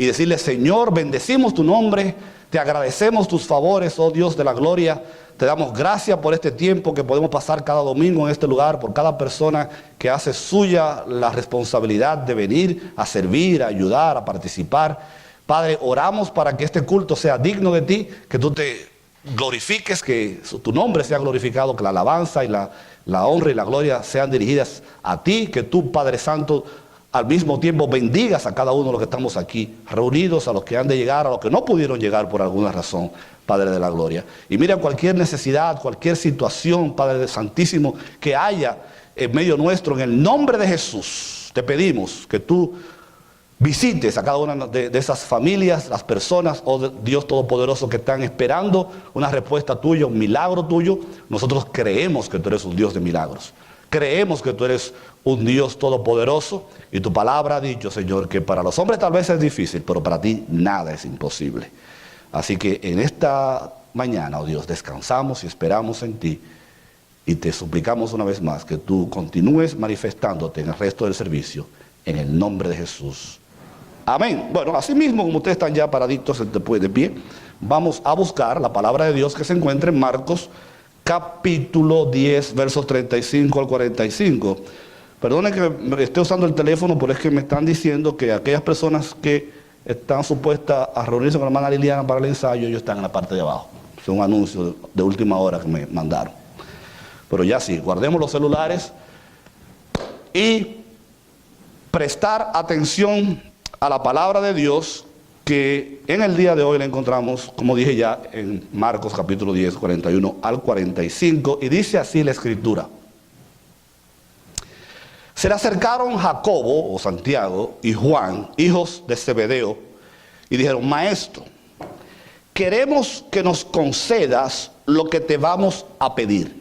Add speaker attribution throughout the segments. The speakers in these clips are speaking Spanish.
Speaker 1: y decirle: Señor, bendecimos tu nombre, te agradecemos tus favores, oh Dios de la gloria. Te damos gracias por este tiempo que podemos pasar cada domingo en este lugar, por cada persona que hace suya la responsabilidad de venir a servir, a ayudar, a participar. Padre, oramos para que este culto sea digno de ti, que tú te glorifiques, que tu nombre sea glorificado, que la alabanza y la honra y la gloria sean dirigidas a ti, que tú, Padre Santo, al mismo tiempo bendigas a cada uno de los que estamos aquí reunidos, a los que han de llegar, a los que no pudieron llegar por alguna razón, Padre de la gloria. Y mira cualquier necesidad, cualquier situación, Padre Santísimo, que haya en medio nuestro, en el nombre de Jesús, te pedimos que tú visites a cada una de esas familias, las personas, oh Dios Todopoderoso, que están esperando una respuesta tuya, un milagro tuyo. Nosotros creemos que tú eres un Dios de milagros. Creemos que tú eres un Dios todopoderoso, y tu palabra ha dicho, Señor, que para los hombres tal vez es difícil, pero para ti nada es imposible. Así que en esta mañana, oh Dios, descansamos y esperamos en ti, y te suplicamos una vez más que tú continúes manifestándote en el resto del servicio, en el nombre de Jesús. Amén. Bueno, así mismo, como ustedes están ya paraditos de pie, vamos a buscar la palabra de Dios que se encuentra en Marcos capítulo 10, versos 35 al 45. Perdonen que esté usando el teléfono, pero es que me están diciendo que aquellas personas que están supuestas a reunirse con la hermana Liliana para el ensayo, ellos están en la parte de abajo. Es un anuncio de última hora que me mandaron. Pero ya sí, guardemos los celulares y prestar atención a la palabra de Dios, que en el día de hoy la encontramos, como dije ya, en Marcos capítulo 10, 41 al 45, y dice así la escritura. Se le acercaron Jacobo, o Santiago, y Juan, hijos de Zebedeo, y dijeron: Maestro, queremos que nos concedas lo que te vamos a pedir.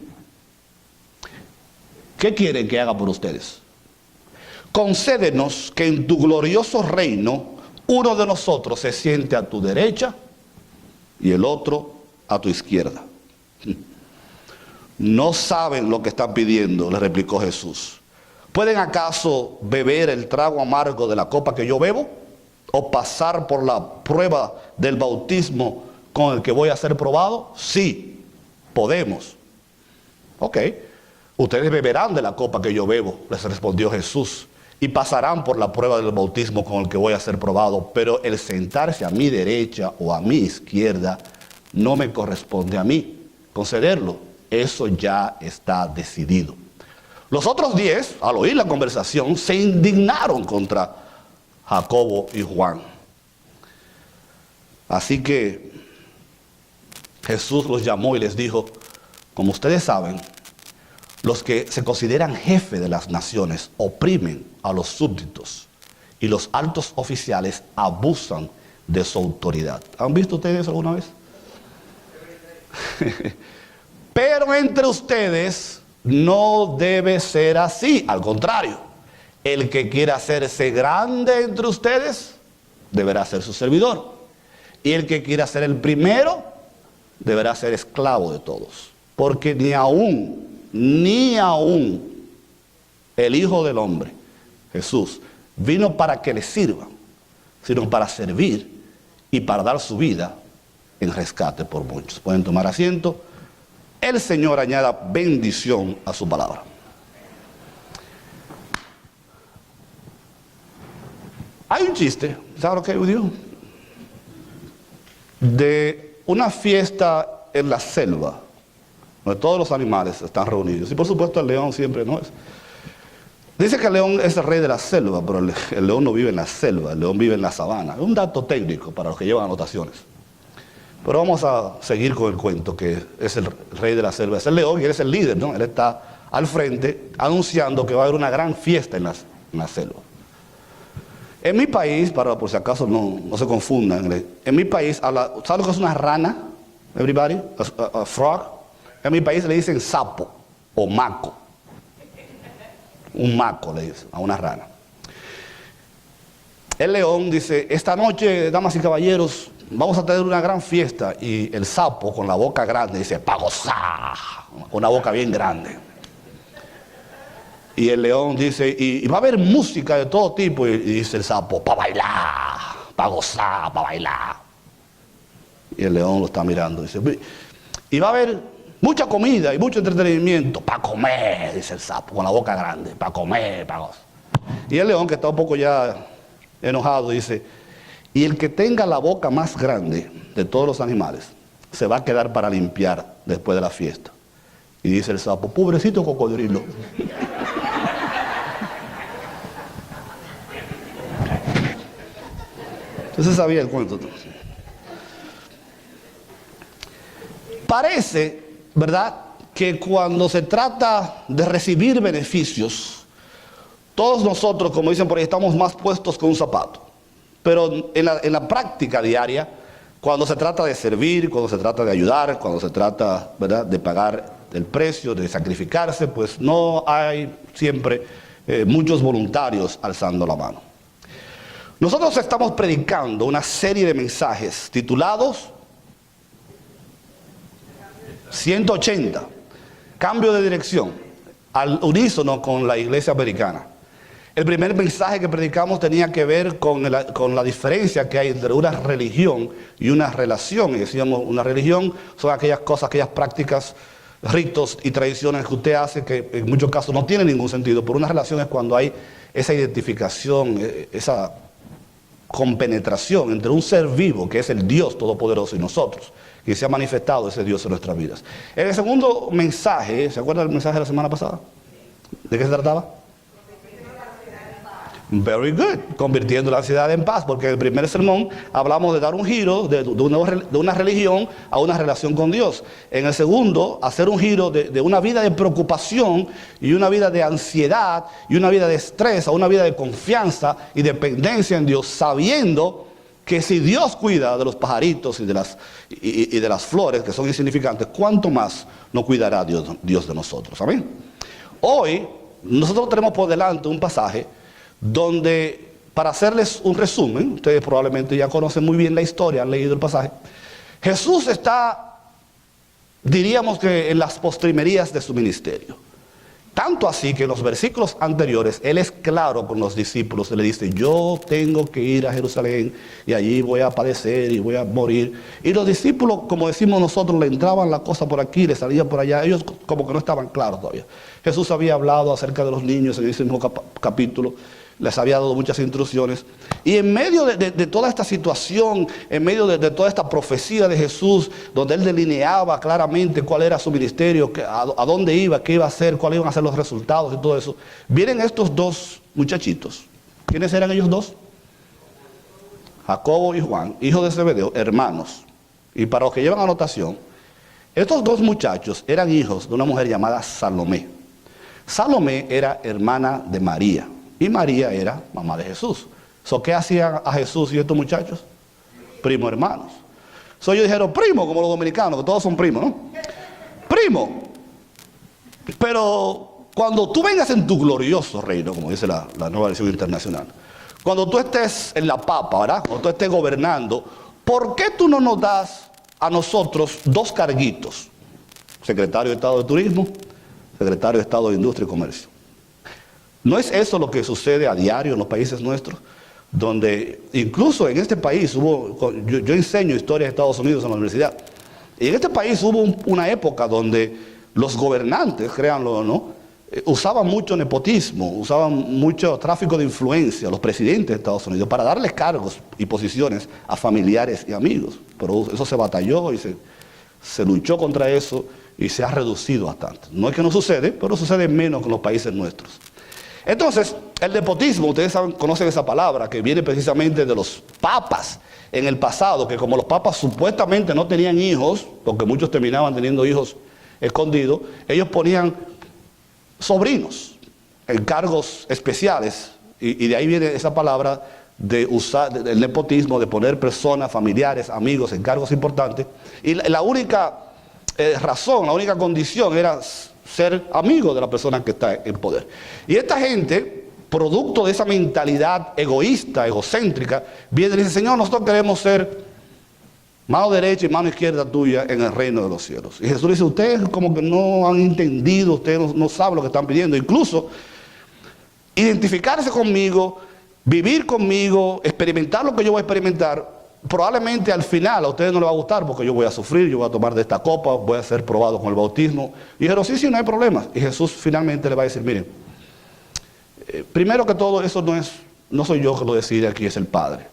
Speaker 1: ¿Qué quieren que haga por ustedes? Concédenos que en tu glorioso reino uno de nosotros se siente a tu derecha y el otro a tu izquierda. No saben lo que están pidiendo, le replicó Jesús. ¿Pueden acaso beber el trago amargo de la copa que yo bebo? ¿O pasar por la prueba del bautismo con el que voy a ser probado? Sí, podemos. Ok, ustedes beberán de la copa que yo bebo, les respondió Jesús, y pasarán por la prueba del bautismo con el que voy a ser probado, pero el sentarse a mi derecha o a mi izquierda no me corresponde a mí concederlo. Eso ya está decidido. Los otros 10, al oír la conversación, se indignaron contra Jacobo y Juan. Así que Jesús los llamó y les dijo: como ustedes saben, los que se consideran jefe de las naciones oprimen a los súbditos, y los altos oficiales abusan de su autoridad. ¿Han visto ustedes eso alguna vez? Pero entre ustedes no debe ser así. Al contrario, el que quiera hacerse grande entre ustedes deberá ser su servidor, y el que quiera ser el primero deberá ser esclavo de todos. Porque ni aún el Hijo del Hombre, Jesús, vino para que le sirvan, sino para servir y para dar su vida en rescate por muchos. Pueden tomar asiento. El Señor añada bendición a su palabra. Hay un chiste, ¿sabes lo que digo? De una fiesta en la selva, donde todos los animales están reunidos. Y por supuesto el león siempre no es. Dice que el león es el rey de la selva, pero el león no vive en la selva, el león vive en la sabana. Es un dato técnico para los que llevan anotaciones. Pero vamos a seguir con el cuento, que es el rey de la selva. Es el león y él es el líder, ¿no? Él está al frente anunciando que va a haber una gran fiesta en la selva. En mi país, por si acaso no se confundan, en mi país, ¿saben lo que es una rana? Everybody? A frog. En mi país le dicen sapo o maco. Un maco le dicen a una rana. El león dice: esta noche, damas y caballeros, vamos a tener una gran fiesta. Y el sapo, con la boca grande, dice: pa' gozar. Una boca bien grande. Y el león dice: y va a haber música de todo tipo. Y dice el sapo: pa' bailar. para gozar, para bailar. Y el león lo está mirando. Dice, y va a haber mucha comida y mucho entretenimiento para comer, dice el sapo, con la boca grande, para comer, para gozar. Y el león, que está un poco ya enojado, dice, y el que tenga la boca más grande de todos los animales, se va a quedar para limpiar después de la fiesta. Y dice el sapo, pobrecito cocodrilo. Entonces sabía el cuento. Parece, ¿verdad?, que cuando se trata de recibir beneficios, todos nosotros, como dicen por ahí, estamos más puestos que un zapato. Pero en la práctica diaria, cuando se trata de servir, cuando se trata de ayudar, cuando se trata, ¿verdad?, de pagar el precio, de sacrificarse, pues no hay siempre muchos voluntarios alzando la mano. Nosotros estamos predicando una serie de mensajes titulados 180, cambio de dirección, al unísono con la iglesia americana. El primer mensaje que predicamos tenía que ver con la diferencia que hay entre una religión y una relación. Y decíamos, una religión son aquellas cosas, aquellas prácticas, ritos y tradiciones que usted hace que en muchos casos no tienen ningún sentido. Pero una relación es cuando hay esa identificación, esa compenetración entre un ser vivo, que es el Dios Todopoderoso, y nosotros, que se ha manifestado ese Dios en nuestras vidas. En el segundo mensaje, ¿se acuerdan del mensaje de la semana pasada? ¿De qué se trataba? Very good, convirtiendo la ansiedad en paz, porque en el primer sermón hablamos de dar un giro de una religión a una relación con Dios. En el segundo, hacer un giro de una vida de preocupación y una vida de ansiedad y una vida de estrés a una vida de confianza y dependencia en Dios, sabiendo que si Dios cuida de los pajaritos y de las flores que son insignificantes, ¿cuánto más no cuidará Dios de nosotros? Amén. Hoy nosotros tenemos por delante un pasaje donde, para hacerles un resumen, ustedes probablemente ya conocen muy bien la historia, han leído el pasaje. Jesús está, diríamos que en las postrimerías de su ministerio. Tanto así que en los versículos anteriores, Él es claro con los discípulos, Él le dice, yo tengo que ir a Jerusalén y allí voy a padecer y voy a morir. Y los discípulos, como decimos nosotros, le entraban la cosa por aquí, le salían por allá, ellos como que no estaban claros todavía. Jesús había hablado acerca de los niños en ese mismo capítulo, les había dado muchas instrucciones. Y en medio de toda esta situación, en medio de toda esta profecía de Jesús, donde Él delineaba claramente cuál era su ministerio, a dónde iba, qué iba a hacer, cuáles iban a ser los resultados y todo eso, vienen estos dos muchachitos. ¿Quiénes eran ellos dos? Jacobo y Juan, hijos de Zebedeo, hermanos. Y para los que llevan anotación, estos dos muchachos eran hijos de una mujer llamada Salomé. Salomé era hermana de María. Y María era mamá de Jesús. ¿Qué hacían a Jesús y estos muchachos? Primo hermanos. Ellos dijeron primo, como los dominicanos, que todos son primos, ¿no? Primo. Pero cuando tú vengas en tu glorioso reino, como dice la nueva versión internacional, cuando tú estés en la papa, ¿verdad?, cuando tú estés gobernando, ¿por qué tú no nos das a nosotros dos carguitos? Secretario de Estado de Turismo, secretario de Estado de Industria y Comercio. ¿No es eso lo que sucede a diario en los países nuestros? Donde incluso en este país hubo, yo enseño historia de Estados Unidos en la universidad, y en este país hubo una época donde los gobernantes, créanlo o no, usaban mucho nepotismo, usaban mucho tráfico de influencia, los presidentes de Estados Unidos, para darles cargos y posiciones a familiares y amigos. Pero eso se batalló y se luchó contra eso y se ha reducido bastante. No es que no sucede, pero sucede menos que en los países nuestros. Entonces, el nepotismo, ustedes conocen esa palabra, que viene precisamente de los papas en el pasado, que como los papas supuestamente no tenían hijos, porque muchos terminaban teniendo hijos escondidos, ellos ponían sobrinos en cargos especiales, y de ahí viene esa palabra de usar el nepotismo, de poner personas, familiares, amigos en cargos importantes, y la única razón, la única condición era ser amigo de la persona que está en poder. Y esta gente, producto de esa mentalidad egoísta, egocéntrica, viene y dice, Señor, nosotros queremos ser mano derecha y mano izquierda tuya en el reino de los cielos. Y Jesús dice, ustedes como que no han entendido, ustedes no saben lo que están pidiendo. Incluso, identificarse conmigo vivir conmigo, experimentar lo que yo voy a experimentar. Probablemente al final a ustedes no les va a gustar porque yo voy a sufrir, yo voy a tomar de esta copa, voy a ser probado con el bautismo. Y dijeron, sí, no hay problema. Y Jesús finalmente le va a decir, miren, primero que todo, eso no soy yo que lo decide, aquí es el Padre.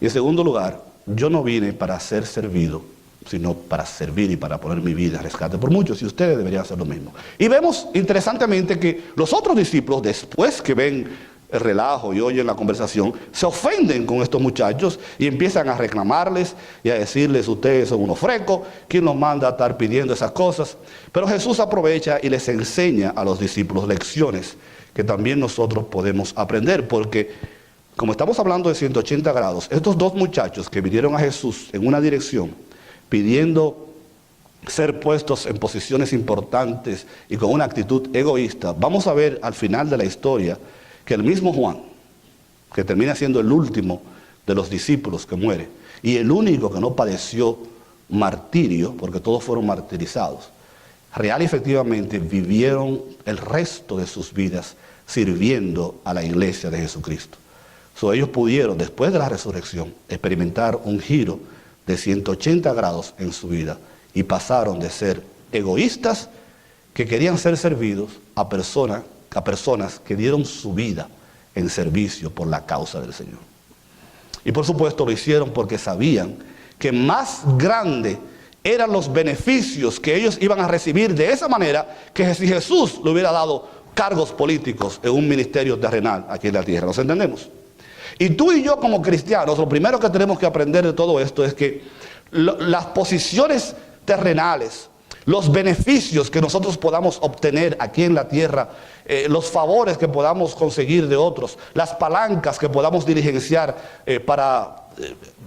Speaker 1: Y en segundo lugar, yo no vine para ser servido, sino para servir y para poner mi vida a rescate por muchos, y ustedes deberían hacer lo mismo. Y vemos interesantemente que los otros discípulos, después que ven el relajo y oyen la conversación, se ofenden con estos muchachos y empiezan a reclamarles y a decirles, ustedes son unos frecos, ¿quién los manda a estar pidiendo esas cosas? Pero Jesús aprovecha y les enseña a los discípulos lecciones que también nosotros podemos aprender, porque como estamos hablando de 180 grados, estos dos muchachos que vinieron a Jesús en una dirección, pidiendo ser puestos en posiciones importantes y con una actitud egoísta, vamos a ver al final de la historia que el mismo Juan, que termina siendo el último de los discípulos que muere, y el único que no padeció martirio, porque todos fueron martirizados, real y efectivamente vivieron el resto de sus vidas sirviendo a la iglesia de Jesucristo. Ellos pudieron, después de la resurrección, experimentar un giro de 180 grados en su vida y pasaron de ser egoístas que querían ser servidos a personas que dieron su vida en servicio por la causa del Señor. Y por supuesto lo hicieron porque sabían que más grande eran los beneficios que ellos iban a recibir de esa manera que si Jesús le hubiera dado cargos políticos en un ministerio terrenal aquí en la tierra. ¿Nos entendemos? Y tú y yo como cristianos, lo primero que tenemos que aprender de todo esto es que las posiciones terrenales, los beneficios que nosotros podamos obtener aquí en la tierra, los favores que podamos conseguir de otros, las palancas que podamos diligenciar para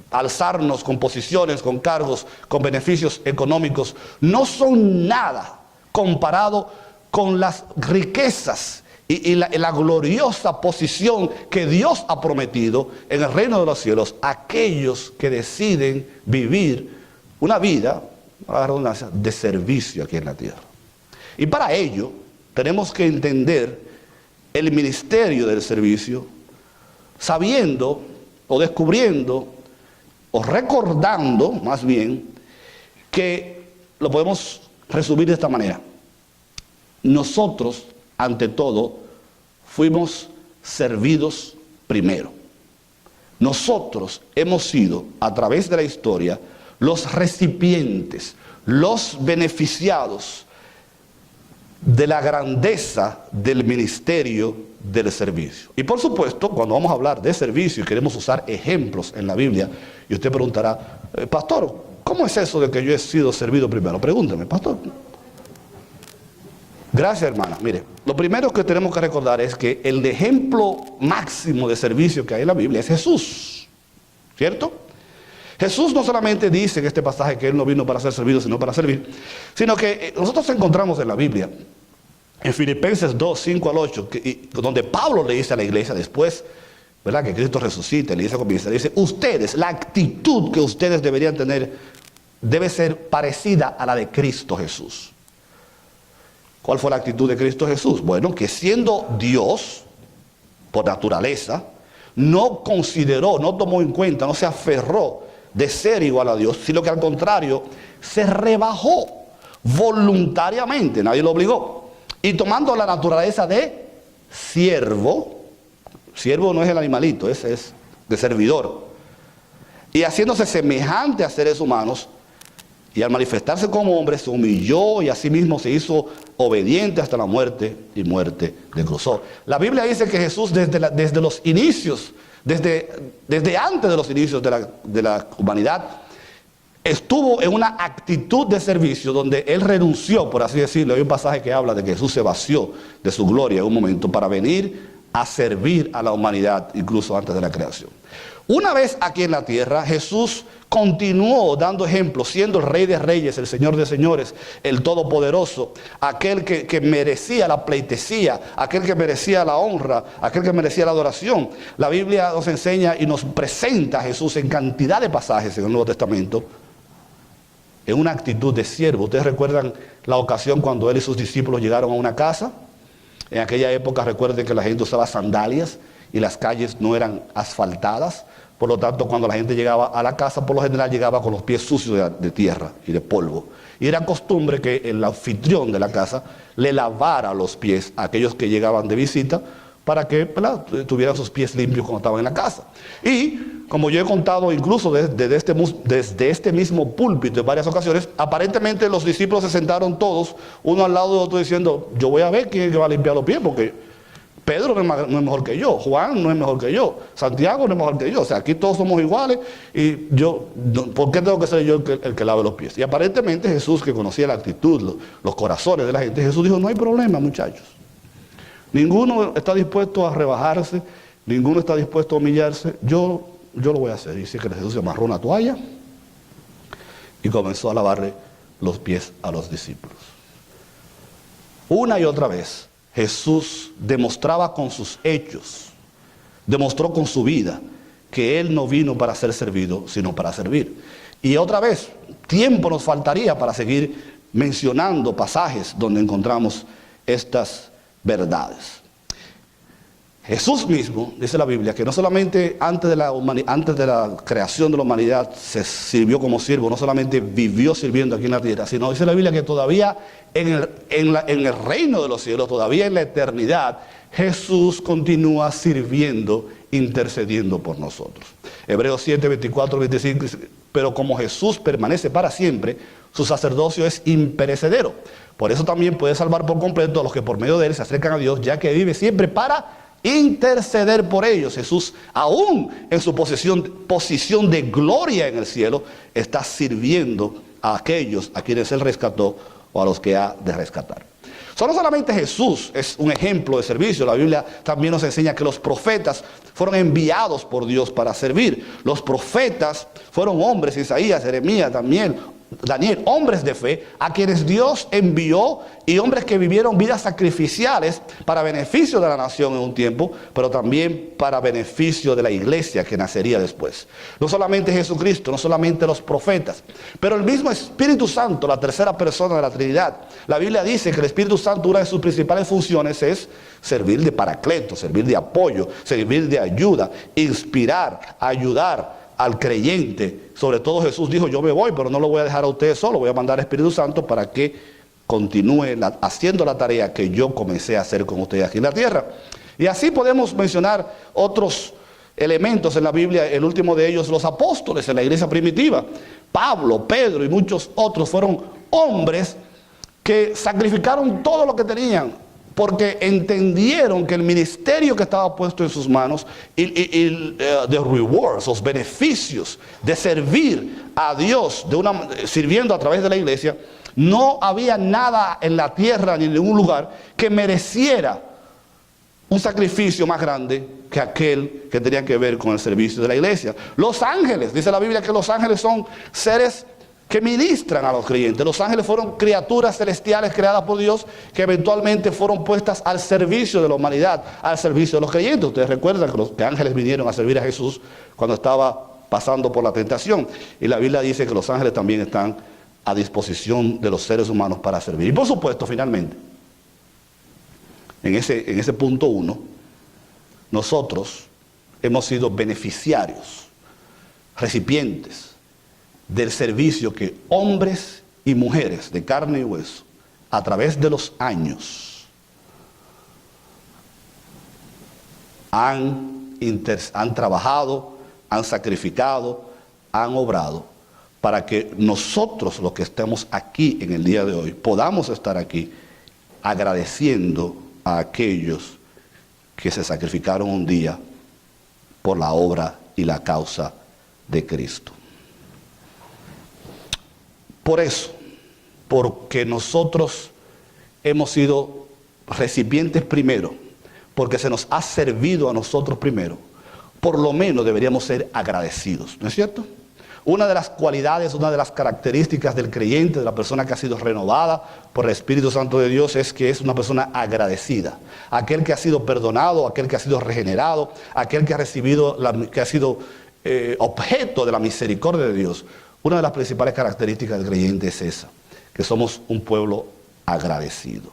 Speaker 1: alzarnos con posiciones, con cargos, con beneficios económicos, no son nada comparado con las riquezas y la gloriosa posición que Dios ha prometido en el reino de los cielos a aquellos que deciden vivir una vida, a la redundancia, de servicio aquí en la tierra. Y para ello tenemos que entender el ministerio del servicio, sabiendo o descubriendo o recordando más bien que lo podemos resumir de esta manera. Nosotros, ante todo, fuimos servidos primero. Nosotros hemos sido, a través de la historia, los recipientes, los beneficiados de la grandeza del ministerio del servicio. Y por supuesto, cuando vamos a hablar de servicio y queremos usar ejemplos en la Biblia, y usted preguntará, pastor, ¿cómo es eso de que yo he sido servido primero? Pregúnteme, pastor. Gracias, hermana. Mire, lo primero que tenemos que recordar es que el ejemplo máximo de servicio que hay en la Biblia es Jesús, ¿cierto? Jesús no solamente dice en este pasaje que Él no vino para ser servido, sino para servir, sino que nosotros encontramos en la Biblia, en Filipenses 2, 5 al 8, donde Pablo le dice a la iglesia después, ¿verdad?, que Cristo resucite, le dice a comienza, dice, ustedes, la actitud que ustedes deberían tener debe ser parecida a la de Cristo Jesús. ¿Cuál fue la actitud de Cristo Jesús? Bueno, que siendo Dios, por naturaleza, no consideró, no tomó en cuenta, no se aferró de ser igual a Dios, sino que al contrario, se rebajó voluntariamente, nadie lo obligó, y tomando la naturaleza de siervo no es el animalito, es de servidor, y haciéndose semejante a seres humanos, y al manifestarse como hombre se humilló y asimismo se hizo obediente hasta la muerte y muerte de cruz. La Biblia dice que Jesús desde los inicios, desde antes de los inicios de la humanidad, estuvo en una actitud de servicio donde Él renunció, por así decirlo. Hay un pasaje que habla de que Jesús se vació de su gloria en un momento para venir a servir a la humanidad, incluso antes de la creación. Una vez aquí en la tierra, Jesús continuó dando ejemplos, siendo el Rey de Reyes, el Señor de Señores, el Todopoderoso, aquel que merecía la pleitesía, aquel que merecía la honra, aquel que merecía la adoración. La Biblia nos enseña y nos presenta a Jesús en cantidad de pasajes en el Nuevo Testamento, en una actitud de siervo. ¿Ustedes recuerdan la ocasión cuando Él y sus discípulos llegaron a una casa? En aquella época recuerden que la gente usaba sandalias y las calles no eran asfaltadas. Por lo tanto, cuando la gente llegaba a la casa, por lo general llegaba con los pies sucios de tierra y de polvo. Y era costumbre que el anfitrión de la casa le lavara los pies a aquellos que llegaban de visita para que, ¿verdad?, tuvieran sus pies limpios cuando estaban en la casa. Y como yo he contado incluso desde este mismo púlpito en varias ocasiones, aparentemente los discípulos se sentaron todos, uno al lado de otro, diciendo, yo voy a ver quién es que va a limpiar los pies, porque Pedro no es mejor que yo, Juan no es mejor que yo, Santiago no es mejor que yo. O sea, aquí todos somos iguales y yo, ¿por qué tengo que ser yo el que lave los pies? Y aparentemente Jesús, que conocía la actitud, los corazones de la gente, Jesús dijo, no hay problema, muchachos. Ninguno está dispuesto a rebajarse, ninguno está dispuesto a humillarse. Yo lo voy a hacer. Dice que Jesús se amarró una toalla y comenzó a lavarle los pies a los discípulos. Una y otra vez Jesús demostraba con sus hechos, demostró con su vida que Él no vino para ser servido, sino para servir. Y otra vez, tiempo nos faltaría para seguir mencionando pasajes donde encontramos estas verdades. Jesús mismo, dice la Biblia, que no solamente antes de la creación de la humanidad se sirvió como siervo, no solamente vivió sirviendo aquí en la tierra, sino dice la Biblia que todavía en el reino de los cielos, todavía en la eternidad, Jesús continúa sirviendo, intercediendo por nosotros. Hebreos 7, 24, 25 dice, pero como Jesús permanece para siempre, su sacerdocio es imperecedero. Por eso también puede salvar por completo a los que por medio de Él se acercan a Dios, ya que vive siempre para interceder por ellos. Jesús, aún en su posición de gloria en el cielo, está sirviendo a aquellos a quienes Él rescató o a los que ha de rescatar. No solamente Jesús es un ejemplo de servicio, la Biblia también nos enseña que los profetas fueron enviados por Dios para servir. Los profetas fueron hombres, Isaías, Jeremías, Daniel, hombres de fe, a quienes Dios envió, y hombres que vivieron vidas sacrificiales para beneficio de la nación en un tiempo, pero también para beneficio de la iglesia que nacería después. No solamente Jesucristo, no solamente los profetas, pero el mismo Espíritu Santo, la tercera persona de la Trinidad. La Biblia dice que el Espíritu Santo, una de sus principales funciones es servir de paracleto, servir de apoyo, servir de ayuda, inspirar, ayudar al creyente. Sobre todo Jesús dijo, yo me voy, pero no lo voy a dejar a ustedes solo, voy a mandar al Espíritu Santo para que continúe haciendo la tarea que yo comencé a hacer con ustedes aquí en la tierra. Y así podemos mencionar otros elementos en la Biblia, el último de ellos los apóstoles en la iglesia primitiva. Pablo, Pedro y muchos otros fueron hombres que sacrificaron todo lo que tenían, porque entendieron que el ministerio que estaba puesto en sus manos y the rewards, los beneficios de servir a Dios sirviendo a través de la iglesia, no había nada en la tierra ni en ningún lugar que mereciera un sacrificio más grande que aquel que tenía que ver con el servicio de la iglesia. Los ángeles, dice la Biblia que los ángeles son seres que ministran a los creyentes. Los ángeles fueron criaturas celestiales creadas por Dios que eventualmente fueron puestas al servicio de la humanidad, al servicio de los creyentes. Ustedes recuerdan que los ángeles vinieron a servir a Jesús cuando estaba pasando por la tentación. Y la Biblia dice que los ángeles también están a disposición de los seres humanos para servir. Y por supuesto, finalmente, en ese punto 1, nosotros hemos sido beneficiarios, recipientes del servicio que hombres y mujeres de carne y hueso a través de los años han trabajado, han sacrificado, han obrado para que nosotros, los que estemos aquí en el día de hoy, podamos estar aquí agradeciendo a aquellos que se sacrificaron un día por la obra y la causa de Cristo. Por eso, porque nosotros hemos sido recipientes primero, porque se nos ha servido a nosotros primero, por lo menos deberíamos ser agradecidos, ¿no es cierto? Una de las cualidades, una de las características del creyente, de la persona que ha sido renovada por el Espíritu Santo de Dios, es que es una persona agradecida. Aquel que ha sido perdonado, aquel que ha sido regenerado, aquel que ha recibido, que ha sido objeto de la misericordia de Dios. Una de las principales características del creyente es esa, que somos un pueblo agradecido.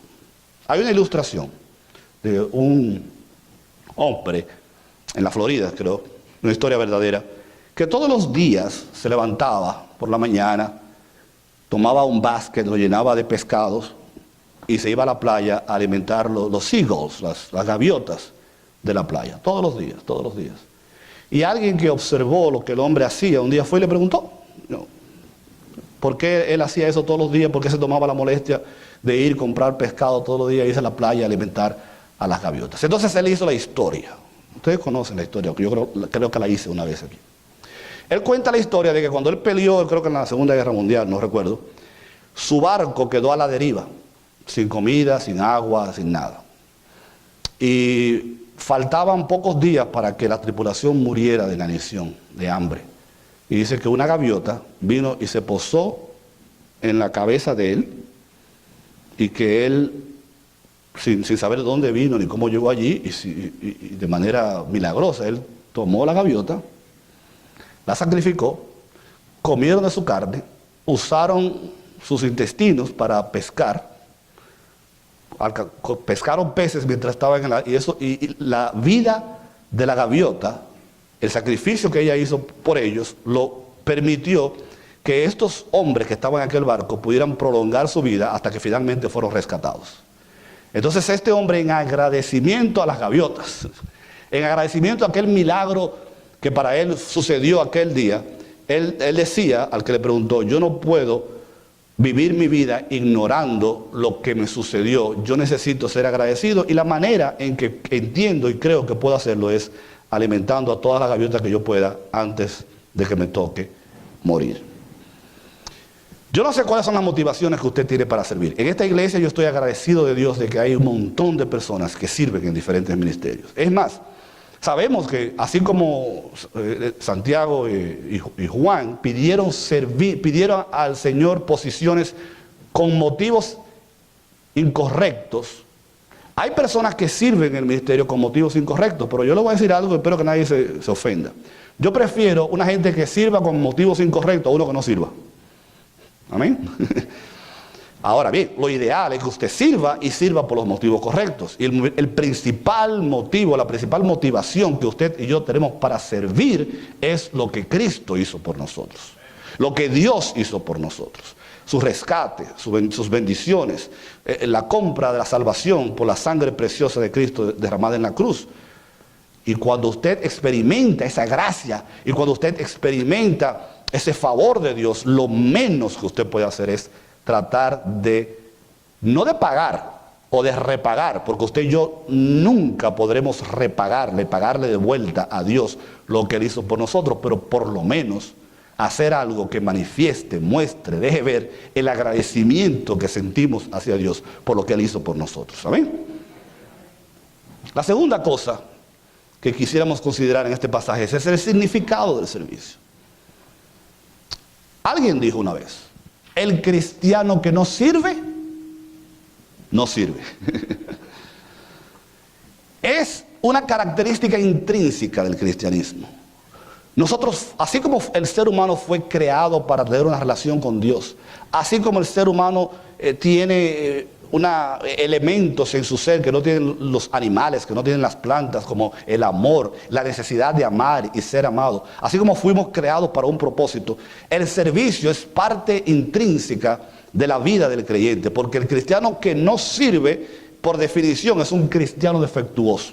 Speaker 1: Hay una ilustración de un hombre en la Florida, creo, una historia verdadera, que todos los días se levantaba por la mañana, tomaba un basket, lo llenaba de pescados y se iba a la playa a alimentar los seagulls, las gaviotas de la playa, todos los días, todos los días. Y alguien que observó lo que el hombre hacía, un día fue y le preguntó, no, ¿por qué él hacía eso todos los días? ¿Por qué se tomaba la molestia de ir a comprar pescado todos los días, irse a la playa a alimentar a las gaviotas? Entonces él hizo la historia. Ustedes conocen la historia, que yo creo que la hice una vez aquí. Él cuenta la historia de que cuando él peleó, creo que en la Segunda Guerra Mundial, no recuerdo, su barco quedó a la deriva, sin comida, sin agua, sin nada. Y faltaban pocos días para que la tripulación muriera de inanición, de hambre. Y dice que una gaviota vino y se posó en la cabeza de él, y que él, sin saber de dónde vino ni cómo llegó allí, y de manera milagrosa, él tomó la gaviota, la sacrificó, comieron de su carne, usaron sus intestinos para pescar, pescaron peces mientras estaban en y la vida de la gaviota, el sacrificio que ella hizo por ellos, lo permitió que estos hombres que estaban en aquel barco pudieran prolongar su vida hasta que finalmente fueron rescatados. Entonces este hombre, en agradecimiento a las gaviotas, en agradecimiento a aquel milagro que para él sucedió aquel día, él decía al que le preguntó, yo no puedo vivir mi vida ignorando lo que me sucedió, yo necesito ser agradecido, y la manera en que entiendo y creo que puedo hacerlo es alimentando a todas las gaviotas que yo pueda antes de que me toque morir. Yo no sé cuáles son las motivaciones que usted tiene para servir. En esta iglesia yo estoy agradecido de Dios de que hay un montón de personas que sirven en diferentes ministerios. Es más, sabemos que así como Santiago y Juan pidieron al Señor posiciones con motivos incorrectos, hay personas que sirven en el ministerio con motivos incorrectos, pero yo le voy a decir algo, espero que nadie se ofenda. Yo prefiero una gente que sirva con motivos incorrectos a uno que no sirva. Amén. Ahora bien, lo ideal es que usted sirva y sirva por los motivos correctos. Y el principal motivo, la principal motivación que usted y yo tenemos para servir es lo que Cristo hizo por nosotros. Lo que Dios hizo por nosotros. Su rescate, sus bendiciones, la compra de la salvación por la sangre preciosa de Cristo derramada en la cruz. Y cuando usted experimenta esa gracia y cuando usted experimenta ese favor de Dios, lo menos que usted puede hacer es tratar no de pagar o de repagar, porque usted y yo nunca podremos pagarle de vuelta a Dios lo que Él hizo por nosotros, pero por lo menos hacer algo que manifieste, muestre, deje ver el agradecimiento que sentimos hacia Dios por lo que Él hizo por nosotros. ¿Amén? La segunda cosa que quisiéramos considerar en este pasaje es el significado del servicio. Alguien dijo una vez, el cristiano que no sirve, no sirve. Es una característica intrínseca del cristianismo. Nosotros, así como el ser humano fue creado para tener una relación con Dios, así como el ser humano tiene elementos en su ser que no tienen los animales, que no tienen las plantas, como el amor, la necesidad de amar y ser amado. Así como fuimos creados para un propósito, el servicio es parte intrínseca de la vida del creyente, porque el cristiano que no sirve, por definición, es un cristiano defectuoso.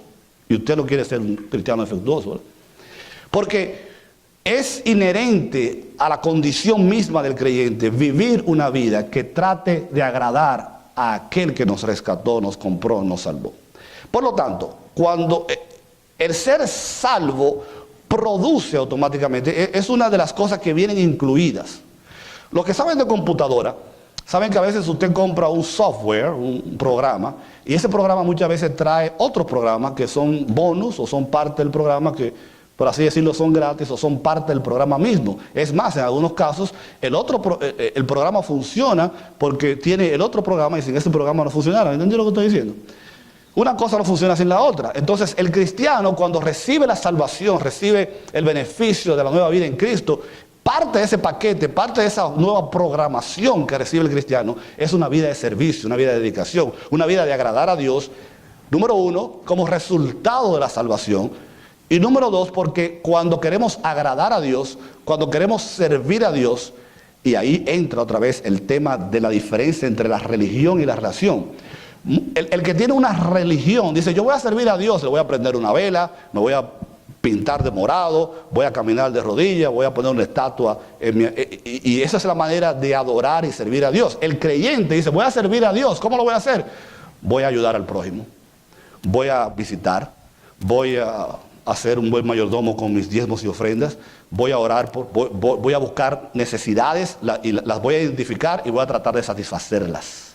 Speaker 1: Y usted no quiere ser un cristiano defectuoso, ¿verdad? Porque es inherente a la condición misma del creyente vivir una vida que trate de agradar a aquel que nos rescató, nos compró, nos salvó. Por lo tanto, cuando el ser salvo produce automáticamente, es una de las cosas que vienen incluidas. Los que saben de computadora, saben que a veces usted compra un software, un programa, y ese programa muchas veces trae otros programas que son bonus o son parte del programa que, por así decirlo, son gratis o son parte del programa mismo. Es más, en algunos casos, el programa funciona porque tiene el otro programa y sin ese programa no funcionara. ¿Entienden lo que estoy diciendo? Una cosa no funciona sin la otra. Entonces, el cristiano, cuando recibe la salvación, recibe el beneficio de la nueva vida en Cristo, parte de ese paquete, parte de esa nueva programación que recibe el cristiano, es una vida de servicio, una vida de dedicación, una vida de agradar a Dios, número uno, como resultado de la salvación. Y número dos, porque cuando queremos agradar a Dios, cuando queremos servir a Dios, y ahí entra otra vez el tema de la diferencia entre la religión y la relación. El que tiene una religión dice, yo voy a servir a Dios, le voy a prender una vela, me voy a pintar de morado, voy a caminar de rodillas, voy a poner una estatua y esa es la manera de adorar y servir a Dios. El creyente dice, voy a servir a Dios, ¿cómo lo voy a hacer? Voy a ayudar al prójimo, voy a visitar, voy a hacer un buen mayordomo con mis diezmos y ofrendas, voy a orar, voy a buscar necesidades y las voy a identificar y voy a tratar de satisfacerlas.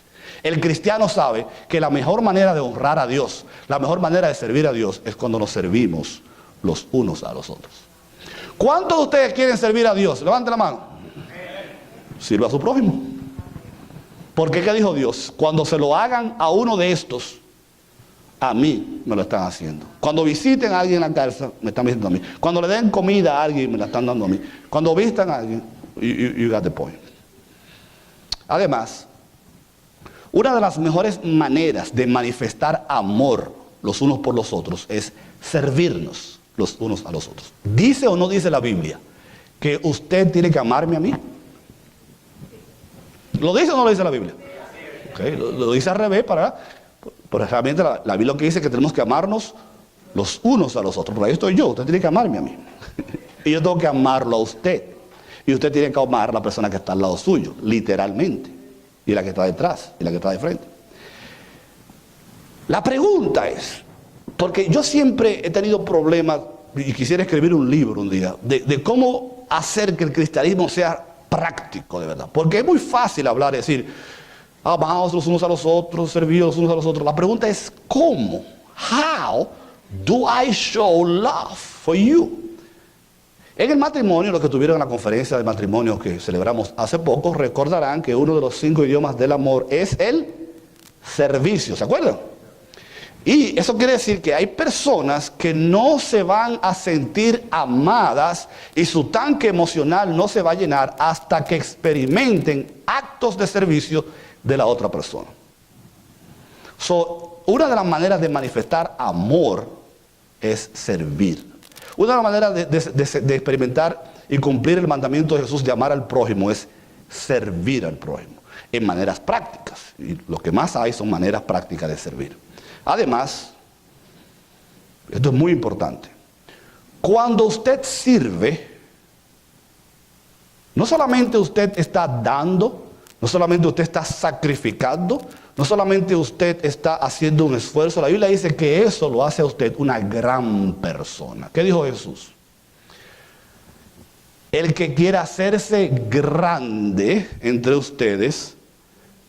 Speaker 1: El cristiano sabe que la mejor manera de honrar a Dios, la mejor manera de servir a Dios es cuando nos servimos los unos a los otros. ¿Cuántos de ustedes quieren servir a Dios? Levanten la mano. Sirva a su prójimo. Porque ¿qué dijo Dios? Cuando se lo hagan a uno de estos, a mí me lo están haciendo. Cuando visiten a alguien en la cárcel, me están visitando a mí. Cuando le den comida a alguien, me la están dando a mí. Cuando vistan a alguien, you got the point. Además, una de las mejores maneras de manifestar amor los unos por los otros es servirnos los unos a los otros. ¿Dice o no dice la Biblia que usted tiene que amarme a mí? ¿Lo dice o no lo dice la Biblia? Okay, lo dice al revés, pero realmente la Biblia lo que dice es que tenemos que amarnos los unos a los otros. Por ahí estoy yo, usted tiene que amarme a mí. Y yo tengo que amarlo a usted. Y usted tiene que amar a la persona que está al lado suyo, literalmente. Y la que está detrás, y la que está de frente. La pregunta es, porque yo siempre he tenido problemas, y quisiera escribir un libro un día, de cómo hacer que el cristianismo sea práctico de verdad. Porque es muy fácil hablar y decir, amados los unos a los otros, servir los unos a los otros. La pregunta es, ¿cómo? How do I show love for you? En el matrimonio, los que estuvieron en la conferencia de matrimonio que celebramos hace poco, recordarán que uno de los 5 idiomas del amor es el servicio, ¿se acuerdan? Y eso quiere decir que hay personas que no se van a sentir amadas y su tanque emocional no se va a llenar hasta que experimenten actos de servicio de la otra persona. Una de las maneras de manifestar amor es servir. Una de las maneras de experimentar y cumplir el mandamiento de Jesús de amar al prójimo es servir al prójimo en maneras prácticas. Y lo que más hay son maneras prácticas de servir. Además, esto es muy importante, cuando usted sirve, no solamente usted está dando, no solamente usted está sacrificando, no solamente usted está haciendo un esfuerzo. La Biblia dice que eso lo hace a usted una gran persona. ¿Qué dijo Jesús? El que quiera hacerse grande entre ustedes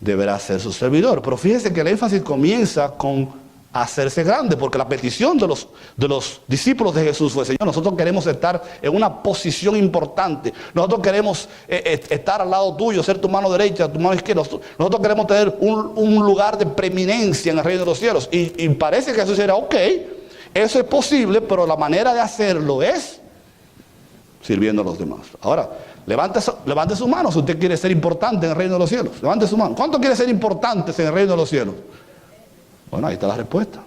Speaker 1: deberá ser su servidor. Pero fíjense que el énfasis comienza con hacerse grande, porque la petición de los discípulos de Jesús fue, Señor, nosotros queremos estar en una posición importante, nosotros queremos estar al lado tuyo, ser tu mano derecha, tu mano izquierda, nosotros queremos tener un lugar de preeminencia en el reino de los cielos. Y parece que Jesús era, ok, eso es posible, pero la manera de hacerlo es sirviendo a los demás. Ahora, levante su mano si usted quiere ser importante en el reino de los cielos. Levante su mano. ¿Cuántos quieren ser importantes en el reino de los cielos? Bueno, ahí está la respuesta.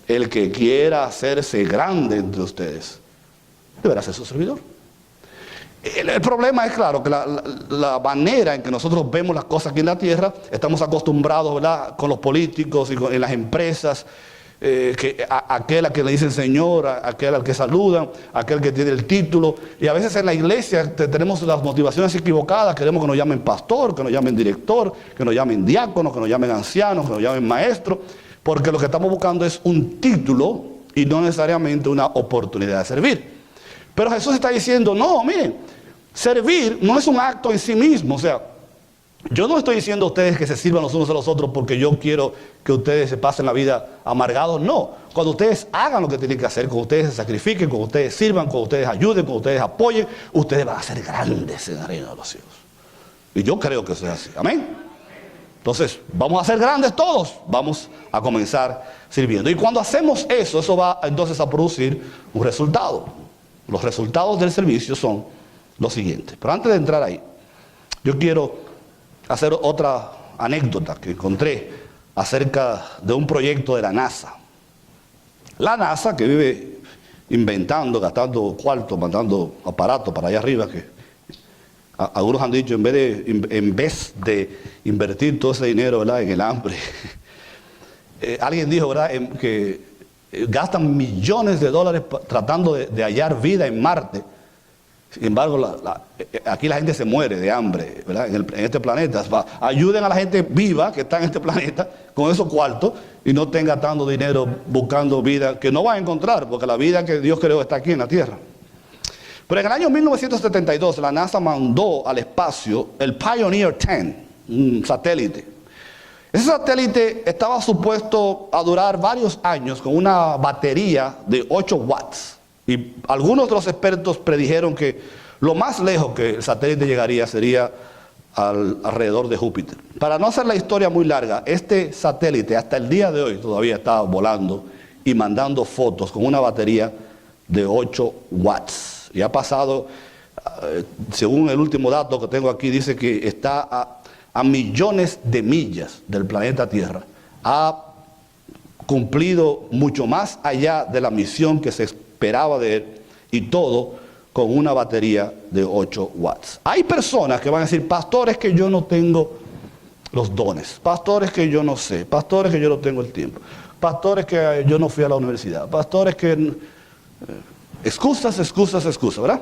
Speaker 1: El que quiera hacerse grande entre ustedes deberá ser su servidor. El problema es, claro, que la manera en que nosotros vemos las cosas aquí en la tierra, estamos acostumbrados, ¿verdad?, con los políticos y en las empresas, aquel a que le dicen Señor, aquel al que saludan, aquel que tiene el título. Y a veces en la iglesia tenemos las motivaciones equivocadas, queremos que nos llamen pastor, que nos llamen director, que nos llamen diácono, que nos llamen ancianos, que nos llamen maestro, porque lo que estamos buscando es un título y no necesariamente una oportunidad de servir. Pero Jesús está diciendo, no, miren, servir no es un acto en sí mismo. O sea, yo no estoy diciendo a ustedes que se sirvan los unos a los otros porque yo quiero que ustedes se pasen la vida amargados. No, cuando ustedes hagan lo que tienen que hacer, cuando ustedes se sacrifiquen, cuando ustedes sirvan, cuando ustedes ayuden, cuando ustedes apoyen, ustedes van a ser grandes en el reino de los cielos. Y yo creo que eso es así. Amén. Entonces, vamos a ser grandes todos. Vamos a comenzar sirviendo. Y cuando hacemos eso, eso va entonces a producir un resultado. Los resultados del servicio son los siguientes. Pero antes de entrar ahí, yo quiero hacer otra anécdota que encontré acerca de un proyecto de la NASA. La NASA, que vive inventando, gastando cuartos, mandando aparatos para allá arriba, que algunos han dicho, en vez de invertir todo ese dinero, ¿verdad?, en el hambre, alguien dijo, ¿verdad?, que gastan millones de dólares tratando de hallar vida en Marte. Sin embargo, aquí la gente se muere de hambre, ¿verdad?, en este planeta. Ayuden a la gente viva que está en este planeta con esos cuartos y no estén gastando dinero buscando vida que no van a encontrar, porque la vida que Dios creó está aquí en la Tierra. Pero en el año 1972 la NASA mandó al espacio el Pioneer 10, un satélite. Ese satélite estaba supuesto a durar varios años con una batería de 8 watts. Y algunos de los expertos predijeron que lo más lejos que el satélite llegaría sería alrededor de Júpiter. Para no hacer la historia muy larga, este satélite hasta el día de hoy todavía está volando y mandando fotos con una batería de 8 watts. Y ha pasado, según el último dato que tengo aquí, dice que está a millones de millas del planeta Tierra. Ha cumplido mucho más allá de la misión que se esperaba de él, y todo con una batería de 8 watts. Hay personas que van a decir, pastores, que yo no tengo los dones, pastores, que yo no sé, pastores, que yo no tengo el tiempo, pastores, que yo no fui a la universidad, pastores, que... excusas, ¿verdad?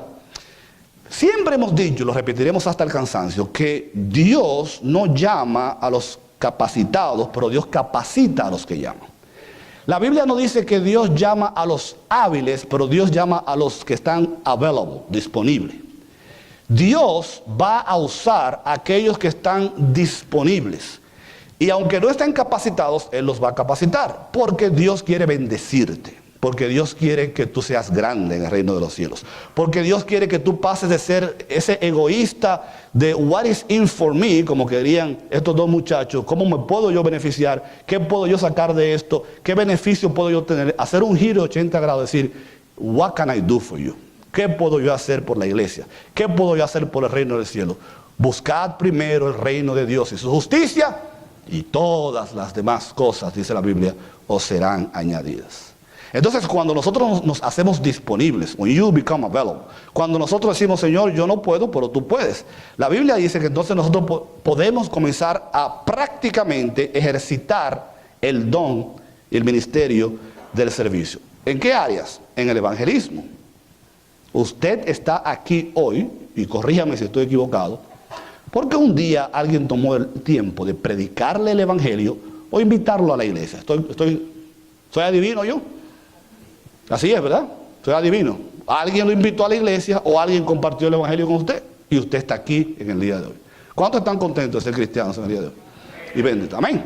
Speaker 1: Siempre hemos dicho, lo repetiremos hasta el cansancio, que Dios no llama a los capacitados, pero Dios capacita a los que llaman. La Biblia no dice que Dios llama a los hábiles, pero Dios llama a los que están available, disponibles. Dios va a usar a aquellos que están disponibles. Y aunque no estén capacitados, Él los va a capacitar, porque Dios quiere bendecirte. Porque Dios quiere que tú seas grande en el reino de los cielos. Porque Dios quiere que tú pases de ser ese egoísta de what is in for me, como querían estos dos muchachos. ¿Cómo me puedo yo beneficiar? ¿Qué puedo yo sacar de esto? ¿Qué beneficio puedo yo tener? Hacer un giro de 80 grados, decir, what can I do for you? ¿Qué puedo yo hacer por la iglesia? ¿Qué puedo yo hacer por el reino del cielo? Buscad primero el reino de Dios y su justicia, y todas las demás cosas, dice la Biblia, os serán añadidas. Entonces, cuando nosotros nos hacemos disponibles, when you become available, cuando nosotros decimos, Señor, yo no puedo, pero tú puedes, la Biblia dice que entonces nosotros podemos comenzar a prácticamente ejercitar el don y el ministerio del servicio. ¿En qué áreas? En el evangelismo. Usted está aquí hoy, y corríjame si estoy equivocado, porque un día alguien tomó el tiempo de predicarle el evangelio o invitarlo a la iglesia. ¿Soy adivino yo? Así es, ¿verdad? Soy adivino. Alguien lo invitó a la iglesia o alguien compartió el evangelio con usted y usted está aquí en el día de hoy. ¿Cuántos están contentos de ser cristianos en el día de hoy? Y bendito. Amén.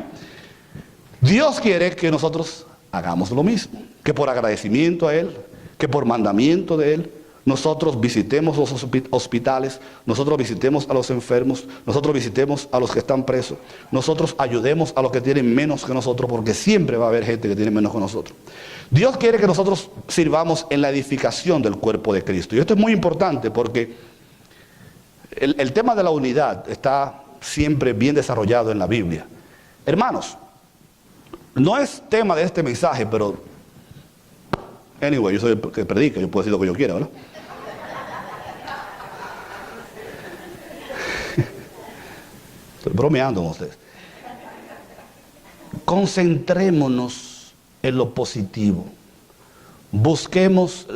Speaker 1: Dios quiere que nosotros hagamos lo mismo, que por agradecimiento a Él, que por mandamiento de Él, nosotros visitemos los hospitales, nosotros visitemos a los enfermos, nosotros visitemos a los que están presos, nosotros ayudemos a los que tienen menos que nosotros, porque siempre va a haber gente que tiene menos que nosotros. Dios quiere que nosotros sirvamos en la edificación del cuerpo de Cristo. Y esto es muy importante porque el tema de la unidad está siempre bien desarrollado en la Biblia. Hermanos, no es tema de este mensaje, pero anyway, yo soy el que predica, yo puedo decir lo que yo quiera, ¿verdad? Estoy bromeando con ustedes. Concentrémonos en lo positivo. Busquemos,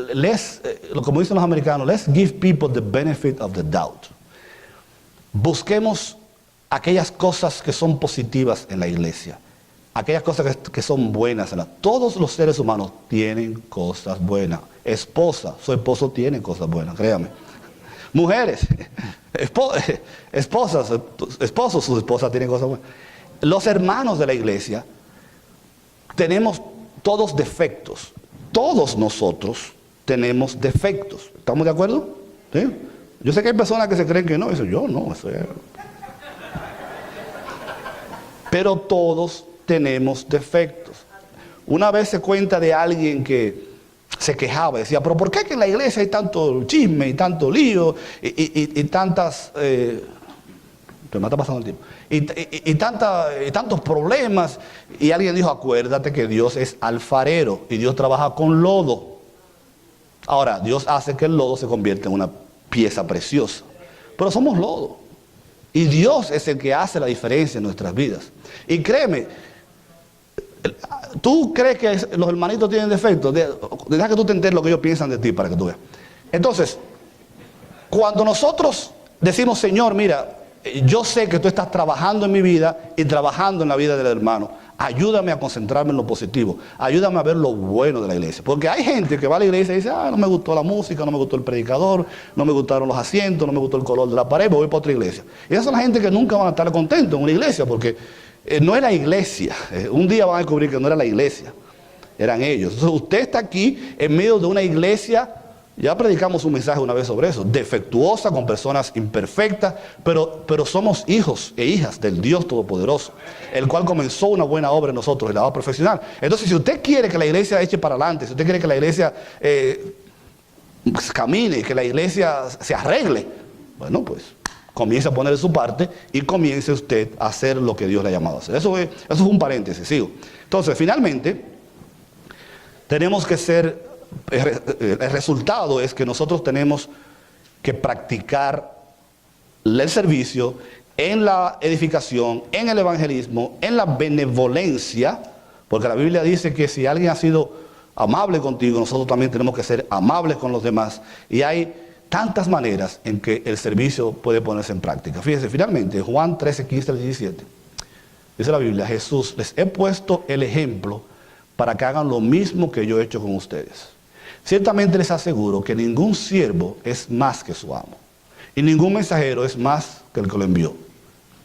Speaker 1: como dicen los americanos, let's give people the benefit of the doubt. Busquemos aquellas cosas que son positivas en la iglesia. Aquellas cosas que son buenas. Todos los seres humanos tienen cosas buenas. Esposa, su esposo tiene cosas buenas, créame. Mujeres, esposas, esposos, su esposa tiene cosas buenas. Los hermanos de la iglesia tenemos todos defectos. Todos nosotros tenemos defectos. ¿Estamos de acuerdo? ¿Sí? Yo sé que hay personas que se creen que no. Eso yo no. Eso es... Pero todos tenemos defectos. Una vez se cuenta de alguien que se quejaba, decía, pero ¿por qué que en la iglesia hay tanto chisme y tanto lío y tantas Se me está pasando el tiempo. Y tantos problemas. Y alguien dijo, acuérdate que Dios es alfarero y Dios trabaja con lodo. Ahora, Dios hace que el lodo se convierta en una pieza preciosa. Pero somos lodo. Y Dios es el que hace la diferencia en nuestras vidas. Y créeme, ¿tú crees que los hermanitos tienen defectos? Deja que tú te enteres lo que ellos piensan de ti para que tú veas. Entonces, cuando nosotros decimos, Señor, mira, yo sé que tú estás trabajando en mi vida y trabajando en la vida del hermano. Ayúdame a concentrarme en lo positivo. Ayúdame a ver lo bueno de la iglesia. Porque hay gente que va a la iglesia y dice, no me gustó la música, no me gustó el predicador, no me gustaron los asientos, no me gustó el color de la pared, voy para otra iglesia. Y esas son las gente que nunca van a estar contentos en una iglesia porque no es la iglesia. Un día van a descubrir que no era la iglesia, eran ellos. Entonces usted está aquí en medio de una iglesia. Ya predicamos un mensaje una vez sobre eso, defectuosa, con personas imperfectas, pero somos hijos e hijas del Dios Todopoderoso, el cual comenzó una buena obra en nosotros y la va a perfeccionar. Entonces, si usted quiere que la iglesia eche para adelante, si usted quiere que la iglesia camine, que la iglesia se arregle, bueno, pues comience a poner su parte y comience usted a hacer lo que Dios le ha llamado a hacer. Eso es un paréntesis, sigo. Entonces, finalmente, tenemos que ser... El resultado es que nosotros tenemos que practicar el servicio en la edificación, en el evangelismo, en la benevolencia, porque la Biblia dice que si alguien ha sido amable contigo, nosotros también tenemos que ser amables con los demás. Y hay tantas maneras en que el servicio puede ponerse en práctica. Fíjense, finalmente, Juan 13, 15 al 17, dice la Biblia, Jesús, les he puesto el ejemplo para que hagan lo mismo que yo he hecho con ustedes. Ciertamente les aseguro que ningún siervo es más que su amo, y ningún mensajero es más que el que lo envió.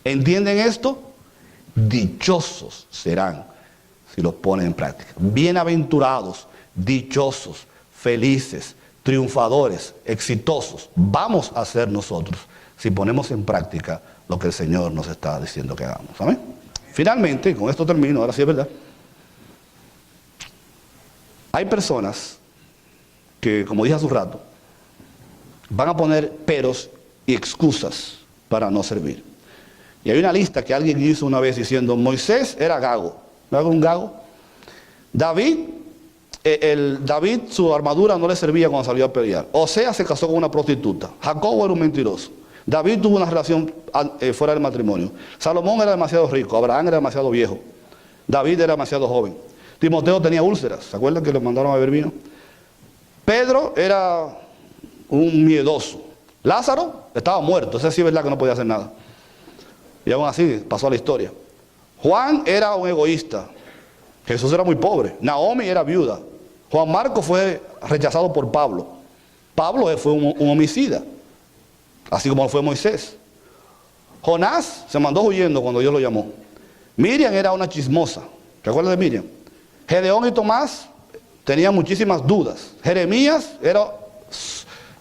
Speaker 1: ¿Entienden esto? Dichosos serán si lo ponen en práctica. Bienaventurados, dichosos, felices, triunfadores, exitosos. Vamos a ser nosotros si ponemos en práctica lo que el Señor nos está diciendo que hagamos. ¿Amén? Finalmente, con esto termino, ahora sí es verdad. Hay personas que, como dije hace un rato, van a poner peros y excusas para no servir. Y hay una lista que alguien hizo una vez diciendo, Moisés era gago. ¿No era un gago? David, su armadura no le servía cuando salió a pelear. Oseas se casó con una prostituta. Jacobo era un mentiroso. David tuvo una relación fuera del matrimonio. Salomón era demasiado rico. Abraham era demasiado viejo. David era demasiado joven. Timoteo tenía úlceras. ¿Se acuerdan que lo mandaron a beber vino? Pedro era un miedoso. Lázaro estaba muerto. Ese sí es verdad que no podía hacer nada. Y aún así pasó a la historia. Juan era un egoísta. Jesús era muy pobre. Naomi era viuda. Juan Marco fue rechazado por Pablo. Pablo fue un homicida. Así como fue Moisés. Jonás se mandó huyendo cuando Dios lo llamó. Miriam era una chismosa. ¿Te acuerdas de Miriam? Gedeón y Tomás tenían muchísimas dudas. Jeremías era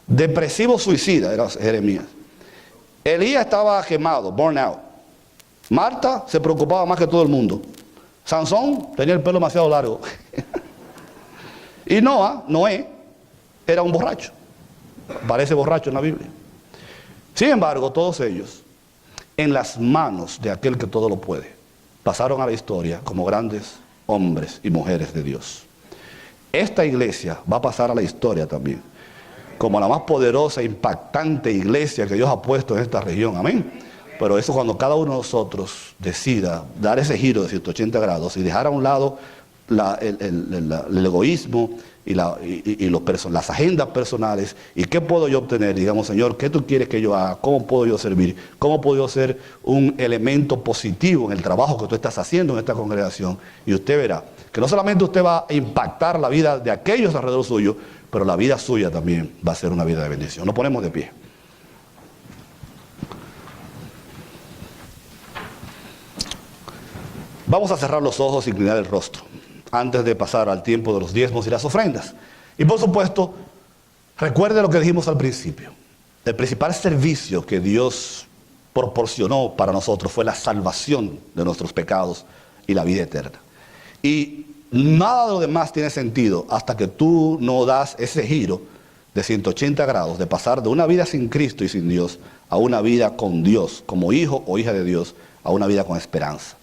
Speaker 1: depresivo suicida, era Jeremías. Elías estaba quemado, burn out. Marta se preocupaba más que todo el mundo. Sansón tenía el pelo demasiado largo. Y Noé, era un borracho. Parece borracho en la Biblia. Sin embargo, todos ellos, en las manos de aquel que todo lo puede, pasaron a la historia como grandes hombres y mujeres de Dios. Esta iglesia va a pasar a la historia también como la más poderosa e impactante iglesia que Dios ha puesto en esta región. Amén. Pero eso cuando cada uno de nosotros decida dar ese giro de 180 grados y dejar a un lado el egoísmo y las agendas personales. ¿Y qué puedo yo obtener? Digamos, Señor, ¿qué tú quieres que yo haga? ¿Cómo puedo yo servir? ¿Cómo puedo yo ser un elemento positivo en el trabajo que tú estás haciendo en esta congregación? Y usted verá que no solamente usted va a impactar la vida de aquellos alrededor suyo, pero la vida suya también va a ser una vida de bendición. Nos ponemos de pie. Vamos a cerrar los ojos y inclinar el rostro antes de pasar al tiempo de los diezmos y las ofrendas. Y por supuesto, recuerde lo que dijimos al principio. El principal servicio que Dios proporcionó para nosotros fue la salvación de nuestros pecados y la vida eterna. Y nada de lo demás tiene sentido hasta que tú no das ese giro de 180 grados, de pasar de una vida sin Cristo y sin Dios a una vida con Dios, como hijo o hija de Dios, a una vida con esperanza.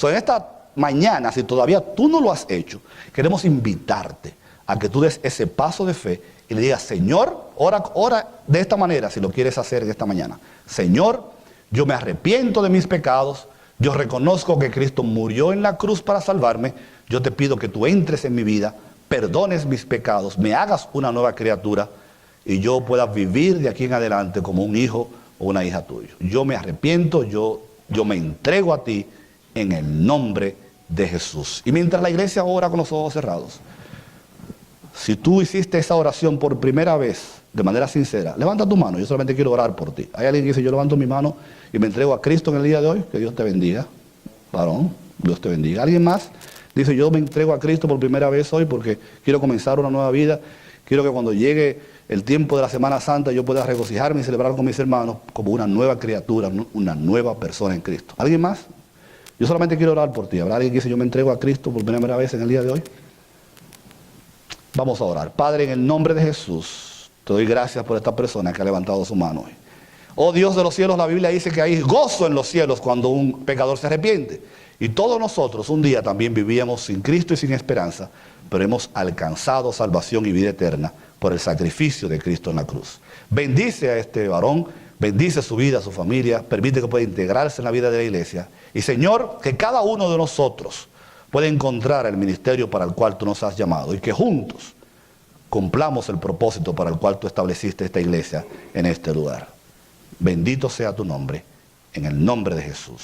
Speaker 1: En esta mañana, si todavía tú no lo has hecho, queremos invitarte a que tú des ese paso de fe y le digas: Señor, ora de esta manera, si lo quieres hacer de esta mañana. Señor, yo me arrepiento de mis pecados, yo reconozco que Cristo murió en la cruz para salvarme, yo te pido que tú entres en mi vida, perdones mis pecados, me hagas una nueva criatura y yo pueda vivir de aquí en adelante como un hijo o una hija tuya. Yo me arrepiento, yo me entrego a ti en el nombre de Jesús. Y mientras la iglesia ora con los ojos cerrados, si tú hiciste esa oración por primera vez, de manera sincera, levanta tu mano, yo solamente quiero orar por ti. Hay alguien que dice: yo levanto mi mano y me entrego a Cristo en el día de hoy. Que Dios te bendiga, varón, Dios te bendiga. ¿Alguien más dice: yo me entrego a Cristo por primera vez hoy porque quiero comenzar una nueva vida? Quiero que cuando llegue el tiempo de la Semana Santa yo pueda regocijarme y celebrar con mis hermanos como una nueva criatura, una nueva persona en Cristo. ¿Alguien más? Yo solamente quiero orar por ti. ¿Habrá alguien que dice: yo me entrego a Cristo por primera vez en el día de hoy? Vamos a orar. Padre, en el nombre de Jesús, te doy gracias por esta persona que ha levantado su mano hoy. Oh Dios de los cielos, la Biblia dice que hay gozo en los cielos cuando un pecador se arrepiente. Y todos nosotros un día también vivíamos sin Cristo y sin esperanza, pero hemos alcanzado salvación y vida eterna por el sacrificio de Cristo en la cruz. Bendice a este varón, bendice su vida, su familia, permite que pueda integrarse en la vida de la iglesia. Y Señor, que cada uno de nosotros pueda encontrar el ministerio para el cual tú nos has llamado y que juntos cumplamos el propósito para el cual tú estableciste esta iglesia en este lugar. Bendito sea tu nombre, en el nombre de Jesús.